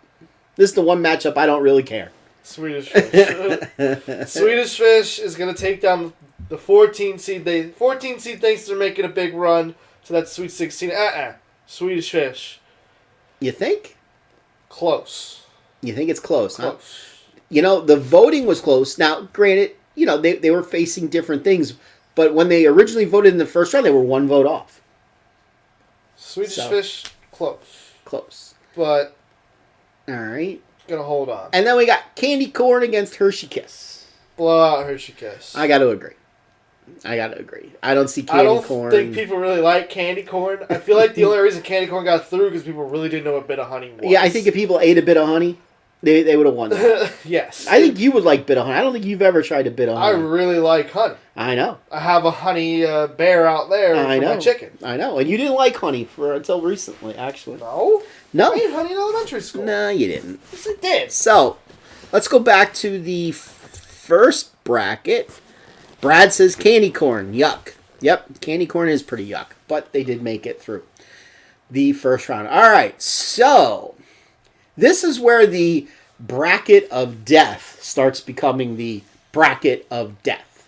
This is the one matchup I don't really care. Swedish Fish. Swedish Fish is going to take down the 14 seed. 14 seed thinks they're making a big run to that Sweet 16. Swedish Fish. You think? Close. You think it's close, Close. Huh? You know, the voting was close. Now, granted, you know, they were facing different things, but when they originally voted in the first round, they were one vote off. Swedish Fish, close. Close. But... All right. Gonna hold on. And then we got Candy Corn against Hershey Kiss. Blowout Hershey Kiss. I gotta agree. I don't see Candy Corn. I don't think people really like Candy Corn. I feel like the only reason Candy Corn got through because people really didn't know what Bit of Honey was. Yeah, I think if people ate a Bit of Honey, they would have won that. Yes. I think you would like Bit of Honey. I don't think you've ever tried a Bit of Honey. I really like honey. I know. I have a honey bear out there for my chicken. I know. And you didn't like honey until recently, actually. No? I ate honey in elementary school. No, you didn't. Yes, I did. So, let's go back to the first bracket. Brad says candy corn. Yuck. Yep, candy corn is pretty yuck. But they did make it through the first round. All right, so this is where the bracket of death starts becoming the bracket of death.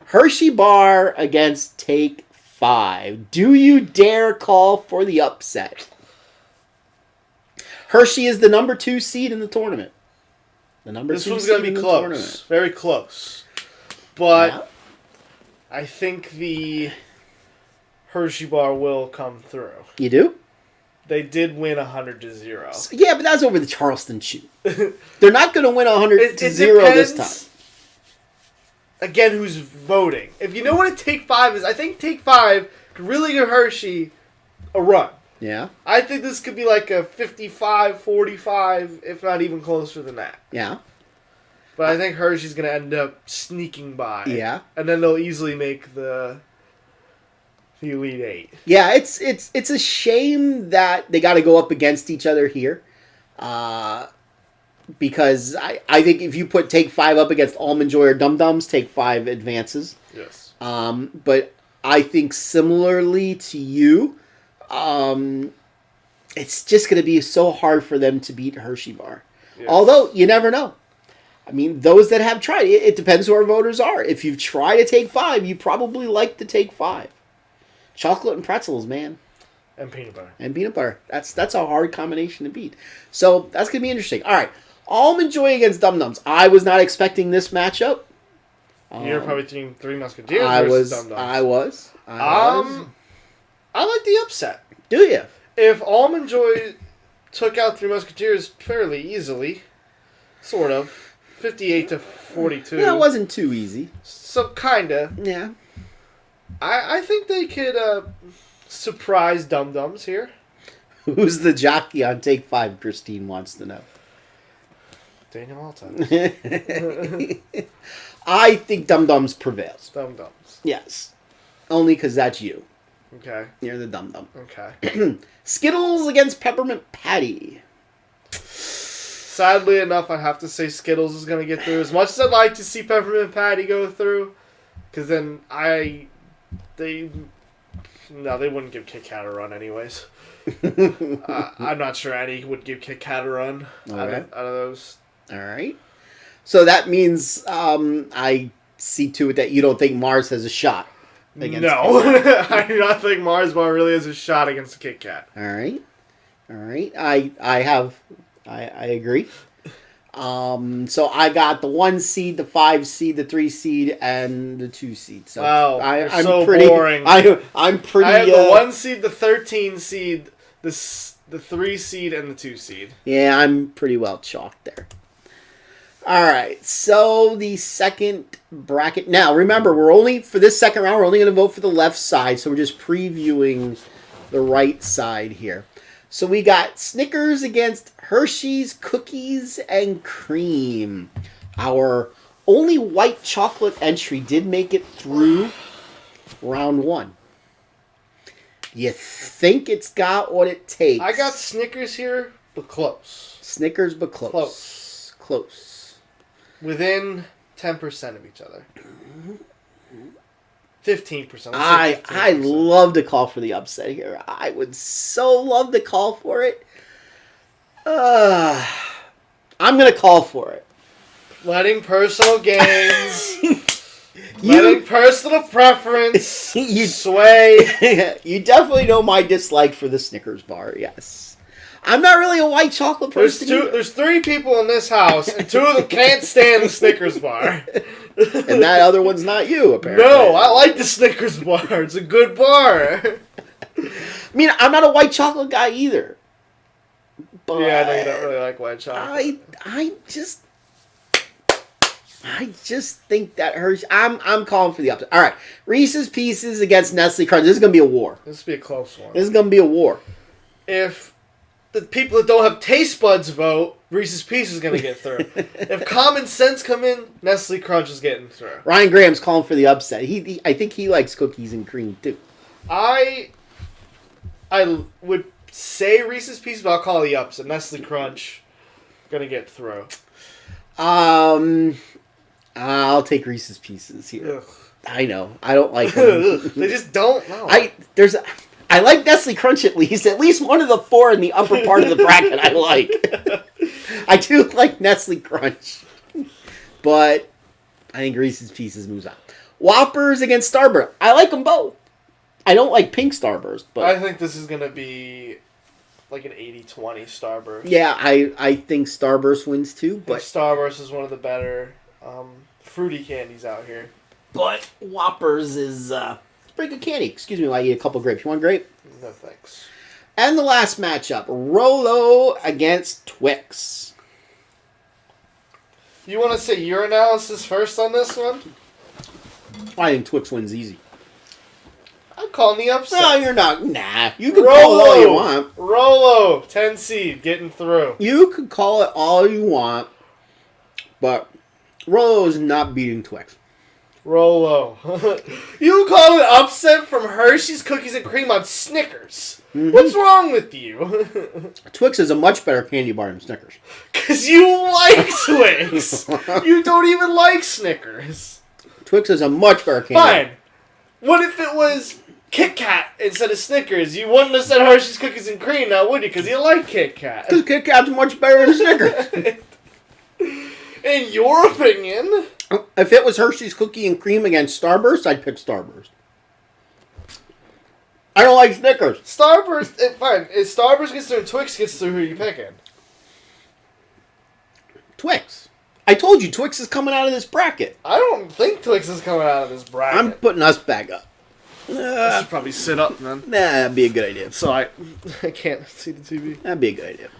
Hershey Bar against Take 5. Do you dare call for the upset? Hershey is the number 2 seed in the tournament. This one's going to be close. Very close. But I think the Hershey Bar will come through. You do? They did win 100-0. So, yeah, but that's over the Charleston shoot. They're not going to win 100-0 this time. Again, who's voting? If you know what a Take 5 is, I think Take 5 could really give Hershey a run. Yeah. I think this could be like a 55-45, if not even closer than that. Yeah. But I think Hershey's going to end up sneaking by. Yeah. And then they'll easily make the Elite Eight. Yeah, it's a shame that they got to go up against each other here. Because I think if you put Take 5 up against Almond Joy or Dum Dums, Take 5 advances. Yes. But I think similarly to you, it's just going to be so hard for them to beat Hershey Bar. Yes. Although, you never know. I mean, those that have tried, it depends who our voters are. If you've tried to take 5, you probably like to take 5. Chocolate and pretzels, man. And peanut butter. And peanut butter. That's a hard combination to beat. So, that's going to be interesting. All right. Almond Joy against Dum Dums. I was not expecting this matchup. You're probably thinking Three Musketeers versus Dum Dums. I was. I like the upset. Do you? If Almond Joy took out Three Musketeers fairly easily, sort of, 58-42. Yeah, it wasn't too easy. So, kinda. Yeah. I think they could surprise Dum Dums here. Who's the jockey on Take 5, Christine wants to know. Daniel Alta. I think Dum Dums prevails. Dum Dums. Yes. Only because that's you. Okay. You're the Dum Dum. Okay. Skittles against Peppermint Patty. Sadly enough, I have to say Skittles is going to get through. As much as I'd like to see Peppermint Patty go through, because then they wouldn't give Kit Kat a run anyways. I'm not sure Annie would give Kit Kat a run out of those. All right. So that means I see to it that you don't think Mars has a shot against No. I do not think Mars Bar really has a shot against the Kit Kat. All right. I agree. So I got the 1 seed, the 5 seed, the 3 seed, and the 2 seed. So wow, I'm so pretty boring. I'm pretty. I have the 1 seed, the 13 seed, the 3 seed, and the 2 seed. Yeah, I'm pretty well chalked there. All right, so the second bracket. Now, remember, for this second round, we're only going to vote for the left side, so we're just previewing the right side here. So we got Snickers against Hershey's Cookies and Cream. Our only white chocolate entry did make it through round 1. You think it's got what it takes? I got Snickers here, but close. Snickers, but close. Close. Within 10% of each other. 15%. I love to call for the upset here. I would so love to call for it. I'm going to call for it. Letting personal gains, letting personal preference sway. You definitely know my dislike for the Snickers bar, yes. I'm not really a white chocolate person. There's 3 people in this house, and 2 of them can't stand the Snickers bar. And that other one's not you, apparently. No, I like the Snickers bar. It's a good bar. I mean, I'm not a white chocolate guy either. But yeah, I know you don't really like white chocolate. I just think that Hershey. I'm calling for the upset. All right, Reese's Pieces against Nestle Crunch. This is gonna be a war. This will be a close one. This is gonna be a war. If the people that don't have taste buds vote, Reese's Pieces is going to get through. If common sense come in, Nestle Crunch is getting through. Ryan Graham's calling for the upset. I think he likes cookies and cream too. I would say Reese's Pieces, but I'll call the upset. Nestle Crunch going to get through. I'll take Reese's Pieces here. Ugh. I know. I don't like them. They just don't know. I like Nestle Crunch at least. At least one of the 4 in the upper part of the bracket I like. I do like Nestle Crunch. But I think Reese's Pieces moves on. Whoppers against Starburst. I like them both. I don't like pink Starburst. But I think this is going to be like an 80-20 Starburst. Yeah, I think Starburst wins too. But Starburst is one of the better fruity candies out here. But Whoppers is... pretty good candy. Excuse me while I eat a couple grapes. You want grape? No, thanks. And the last matchup, Rolo against Twix. You want to say your analysis first on this one? I think Twix wins easy. I'm calling the upset. No, you're not. Nah. You can call it all you want. Rolo, 10 seed, getting through. You can call it all you want, but Rolo is not beating Twix. Rolo. You call it upset from Hershey's Cookies and Cream on Snickers. Mm-hmm. What's wrong with you? Twix is a much better candy bar than Snickers. Because you like Twix. You don't even like Snickers. Twix is a much better candy bar. Fine. What if it was Kit Kat instead of Snickers? You wouldn't have said Hershey's Cookies and Cream now, would you? Because you like Kit Kat. Because Kit Kat's much better than Snickers. In your opinion. If it was Hershey's Cookie and Cream against Starburst, I'd pick Starburst. I don't like Snickers. Starburst, fine. If Starburst gets through and Twix gets through, who are you picking? Twix. I told you, Twix is coming out of this bracket. I don't think Twix is coming out of this bracket. I'm putting us back up. I should probably sit up, then. Nah, that'd be a good idea. So I can't see the TV. That'd be a good idea.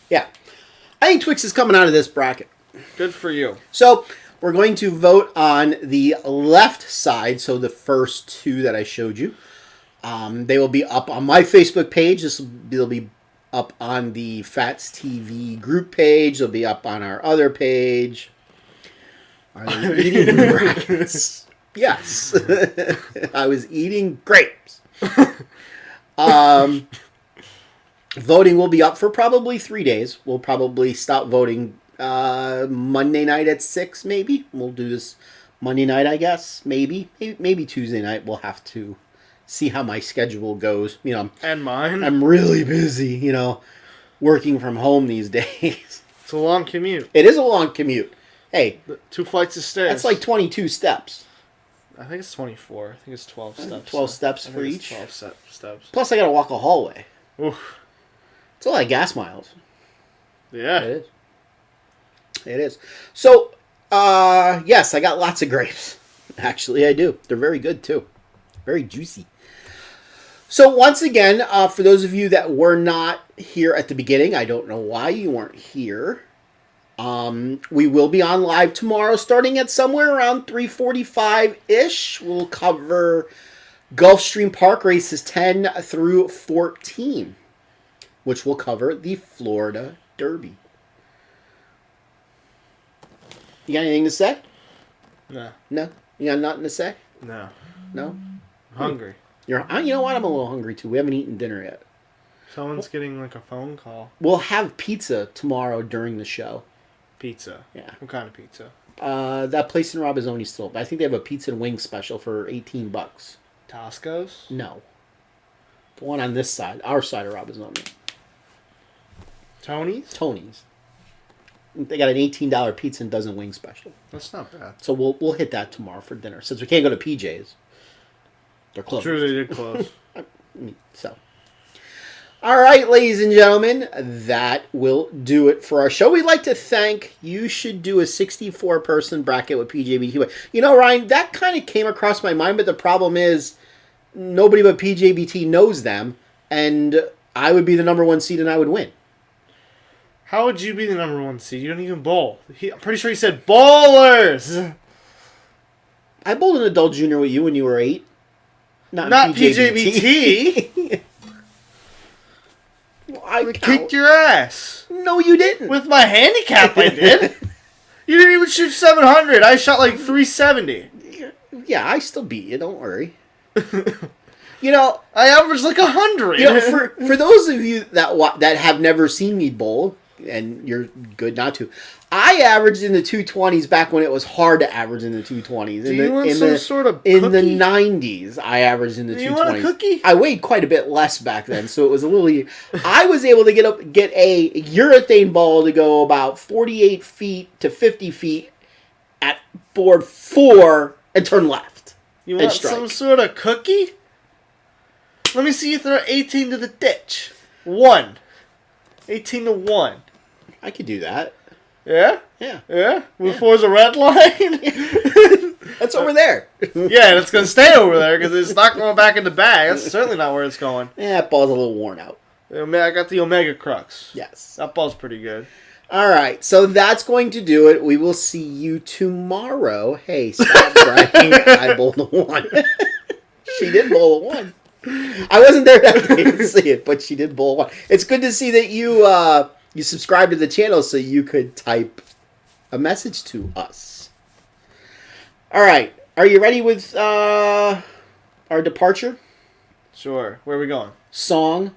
Yeah. I think Twix is coming out of this bracket. Good for you. So, we're going to vote on the left side, so the first two that I showed you. They will be up on my Facebook page. They'll be up on the Phatts TV group page. They'll be up on our other page. Are they eating brackets? Yes. I was eating grapes. Voting will be up for probably 3 days. We'll probably stop voting Monday night at 6, maybe. We'll do this Monday night, I guess. Maybe Tuesday night. We'll have to see how my schedule goes. You know, and mine. I'm really busy, you know, working from home these days. It's a long commute. It is a long commute. Hey, 2 flights of stairs. that's like 22 steps. I think it's 24. I think it's 12 steps. 12 steps for each. 12 steps. Plus, I got to walk a hallway. Oof. It's a lot of gas miles. Yeah. It is. It is. So, yes, I got lots of grapes. Actually, I do. They're very good, too. Very juicy. So, once again, for those of you that were not here at the beginning, I don't know why you weren't here. We will be on live tomorrow, starting at somewhere around 3:45-ish. We'll cover Gulfstream Park races 10 through 14, which will cover the Florida Derby. You got anything to say? No. No? You got nothing to say? No. No? I'm hungry. You know what? I'm a little hungry, too. We haven't eaten dinner yet. Someone's getting like a phone call. We'll have pizza tomorrow during the show. Pizza. Yeah. What kind of pizza? That place in Robizzoni's still open. I think they have a pizza and wings special for $18. Tosco's? No. The one on this side, our side of Robizzoni. Tony's? Tony's. They got an $18 pizza and dozen wing special. That's not bad. So we'll hit that tomorrow for dinner. Since we can't go to PJ's. They're closed. True, they did close. So. All right, ladies and gentlemen, that will do it for our show. We'd like to thank, you should do a 64-person bracket with PJBT. You know, Ryan, that kind of came across my mind, but the problem is nobody but PJBT knows them, and I would be the number one seed and I would win. How would you be the number one seed? You don't even bowl. I'm pretty sure he said bowlers. I bowled an adult junior with you when you were 8. Not PJBT. Well, I kicked your ass. No, you didn't. With my handicap, I did. You didn't even shoot 700. I shot like 370. Yeah, I still beat you. Don't worry. You know, I averaged like 100. You know, for those of you that have never seen me bowl, and you're good not to, I averaged in the 220s back when it was hard to average in the 220s. Do you want some sort of cookie? In the 90s, I averaged in the 220s. Do you want a cookie? I weighed quite a bit less back then, so it was a little. I was able to get a urethane ball to go about 48 feet to 50 feet at board 4 and turn left. You want some sort of cookie? Let me see you throw 18 to the ditch. 1. 18 to 1. I could do that. Yeah? Yeah. Yeah? Before the red line? That's over there. Yeah, and it's going to stay over there because it's not going back in the bag. That's certainly not where it's going. Yeah, that ball's a little worn out. I got the Omega Crux. Yes. That ball's pretty good. All right, so that's going to do it. We will see you tomorrow. Hey, stop bragging. I bowled a 1. She did bowl a 1. I wasn't there that day to see it, but she did bowl 1. It's good to see that you subscribed to the channel so you could type a message to us. All right, are you ready with our departure? Sure. Where are we going? Song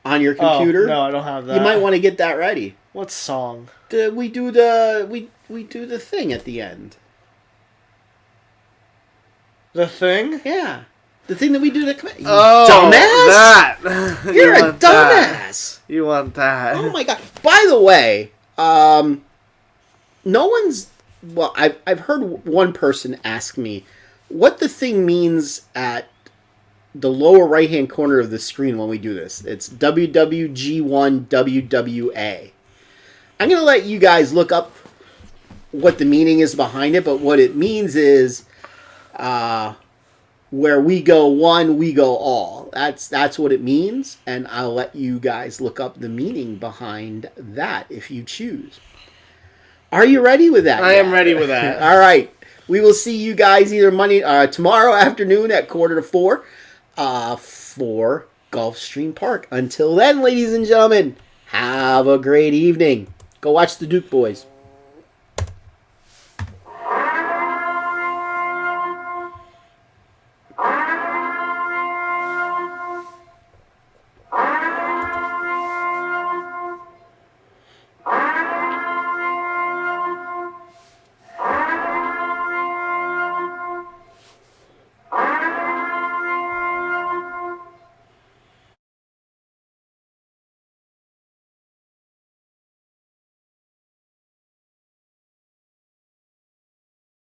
on your computer. Oh, no, I don't have that. You might want to get that ready. What song? We do the thing at the end. The Thing? Yeah. The thing that we do to command. Oh, dumbass! that. You're a want that. dumbass! You want that. Oh my god. By the way, no one's... Well, I've heard one person ask me what the thing means at the lower right-hand corner of the screen when we do this. It's WWG1WWA. I'm going to let you guys look up what the meaning is behind it, but what it means is where we go one, we go all. That's what it means, and I'll let you guys look up the meaning behind that if you choose. Are you ready with that? I am ready with that. All right. We will see you guys either tomorrow afternoon at 3:45 for Gulfstream Park. Until then, ladies and gentlemen, have a great evening. Go watch the Duke boys.